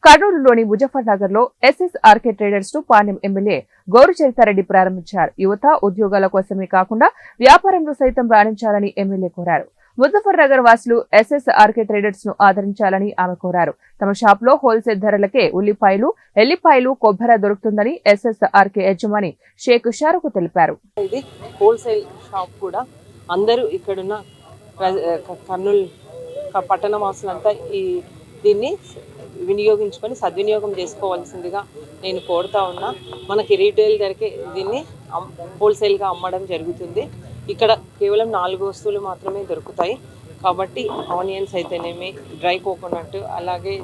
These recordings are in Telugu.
కర్నూలులోని ముజఫర్నగర్ లో ఎస్ఎస్ఆర్కే ట్రేడర్స్ ను పాణ్యం ఎమ్మెల్యే గౌరుచరితారెడ్డి ప్రారంభించారు. యువత ఉద్యోగాల కోసమే కాకుండా వ్యాపారంలో సైతం రాణించాలని ఎమ్మెల్యే కోరారు. ముజఫర్నగర్ వాసులు ఎస్ఎస్ఆర్కే ట్రేడర్స్ ను ఆదరించాలని ఆమె కోరారు. తమ షాప్ లో హోల్సేల్ ధరలకే ఉల్లిపాయలు, ఎల్లిపాయలు, కొబ్బరి దొరుకుతుందని ఎస్ఎస్ఆర్కే యజమాని షేక్ షారుఖ్ తెలిపారు. ఇది హోల్సేల్ షాప్ కూడా అందరూ ఇక్కడున్న కర్నూలు పట్టణ వాసులంతా దీన్ని వినియోగించుకొని సద్వినియోగం చేసుకోవాల్సిందిగా నేను కోరుతా ఉన్నా. మనకి రీటైల్ ధరకే దీన్ని హోల్సేల్గా అమ్మడం జరుగుతుంది. ఇక్కడ కేవలం 4 వస్తువులు మాత్రమే దొరుకుతాయి కాబట్టి ఆనియన్స్ అయితేనేమి, డ్రై కోకోనట్, అలాగే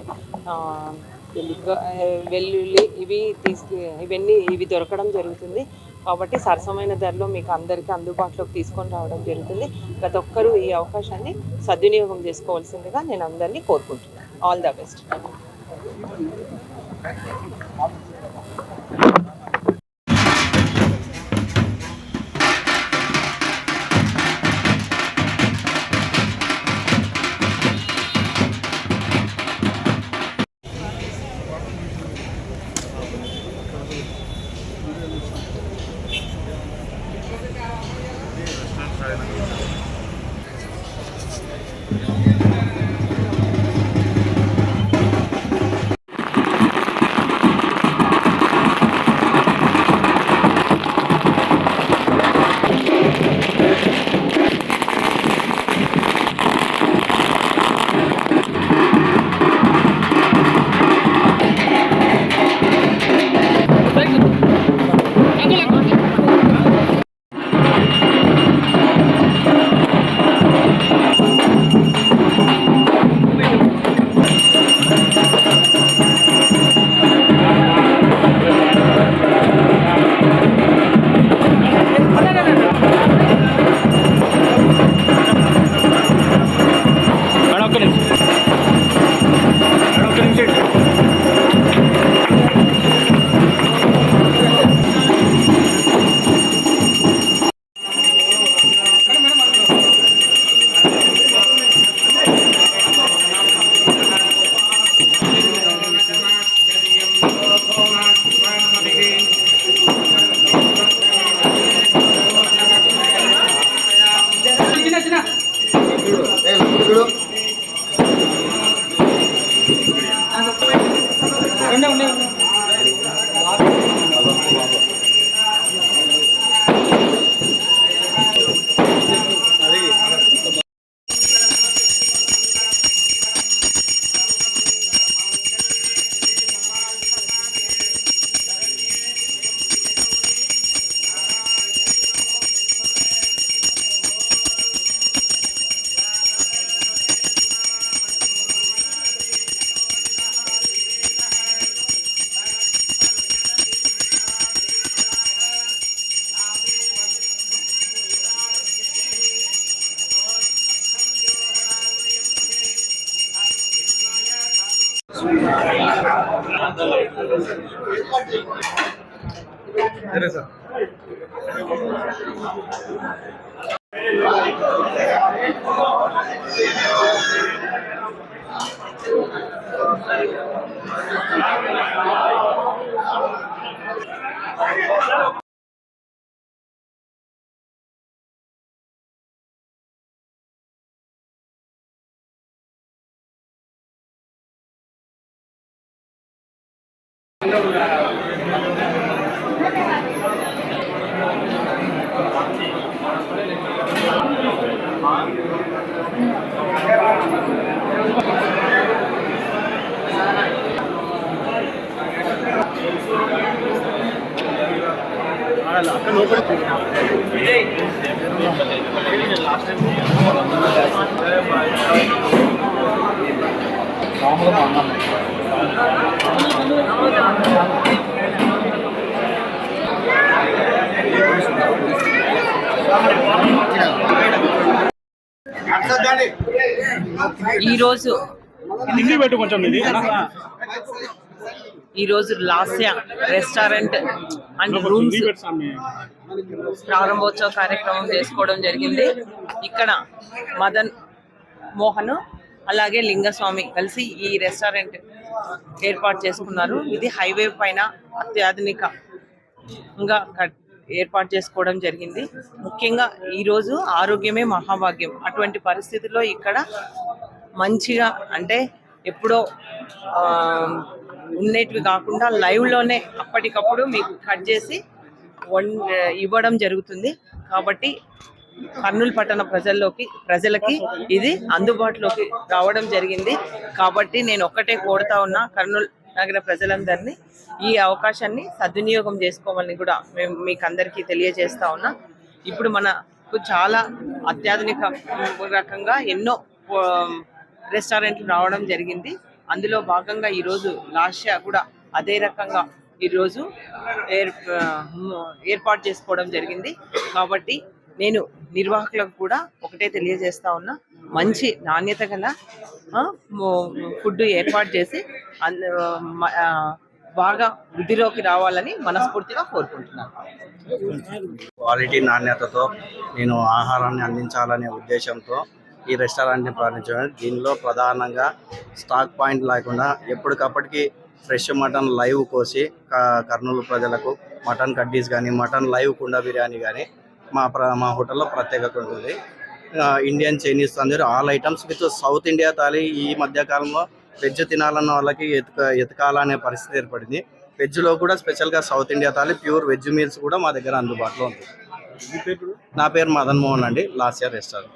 వెల్లుల్లి ఇవి దొరకడం జరుగుతుంది. కాబట్టి సరసమైన ధరలో మీకు అందరికీ అందుబాటులోకి తీసుకొని రావడం జరుగుతుంది. ప్రతి ఒక్కరూ ఈ అవకాశాన్ని సద్వినియోగం చేసుకోవాల్సిందిగా నేను అందరినీ కోరుకుంటున్నాను. All the best. ఈరోజు లాస్య రెస్టారెంట్ అండ్ రూమ్స్ ప్రారంభోత్సవ కార్యక్రమం చేసుకోవడం జరిగింది. ఇక్కడ మదన్ మోహన్ అలాగే లింగస్వామి కలిసి ఈ రెస్టారెంట్ ఏర్పాటు చేసుకున్నారు. ఇది హైవే పైన అత్యాధునికంగా ఏర్పాటు చేసుకోవడం జరిగింది. ముఖ్యంగా ఈరోజు ఆరోగ్యమే మహాభాగ్యం. అటువంటి పరిస్థితుల్లో ఇక్కడ మంచిగా అంటే ఎప్పుడో ఉండేటివి కాకుండా లైవ్లోనే అప్పటికప్పుడు మీకు కట్ చేసి ఇవ్వడం జరుగుతుంది. కాబట్టి కర్నూలు పట్టణ ప్రజలకి ఇది అందుబాటులోకి రావడం జరిగింది. కాబట్టి నేను ఒక్కటే కోరుతా ఉన్నా కర్నూలు నగర ప్రజలందరినీ ఈ అవకాశాన్ని సద్వినియోగం చేసుకోవాలని కూడా మేము మీకు అందరికీ తెలియజేస్తా ఉన్నా. ఇప్పుడు మనకు చాలా అత్యాధునిక రకంగా ఎన్నో రెస్టారెంట్లు రావడం జరిగింది. అందులో భాగంగా ఈరోజు లాస్యా కూడా అదే రకంగా ఈరోజు ఏర్పాటు చేసుకోవడం జరిగింది. కాబట్టి నేను నిర్వాహకులకు కూడా ఒకటే తెలియజేస్తా ఉన్నా, మంచి నాణ్యత గల ఫుడ్ ఏర్పాటు చేసి బాగా వృద్ధిలోకి రావాలని మనస్ఫూర్తిగా కోరుకుంటున్నాను. క్వాలిటీ నాణ్యతతో నేను ఆహారాన్ని అందించాలనే ఉద్దేశంతో ఈ రెస్టారెంట్ని ప్రారంభించాను. దీనిలో ప్రధానంగా స్టాక్ పాయింట్ లేకుండా ఎప్పటికప్పటికి ఫ్రెష్ మటన్ లైవ్ కోసి కర్నూలు ప్రజలకు మటన్ కడ్డీస్ కానీ మటన్ లైవ్ కుండ బిర్యానీ కానీ మా హోటల్లో ప్రత్యేకత ఉంటుంది. Indian, Chinese, tandoori all items with south India thali. ఈ మధ్యకాలంలో వెజ్ తినాలన్న వాళ్ళకి ఎతకాలనే పరిస్థితి ఏర్పడింది. వెజ్లో కూడా స్పెషల్గా south India thali, pure veg meals కూడా మా దగ్గర అందుబాటులో ఉంది. నా పేరు మదన్ మోహన్ అండి, లాస్యా రెస్టారెంట్.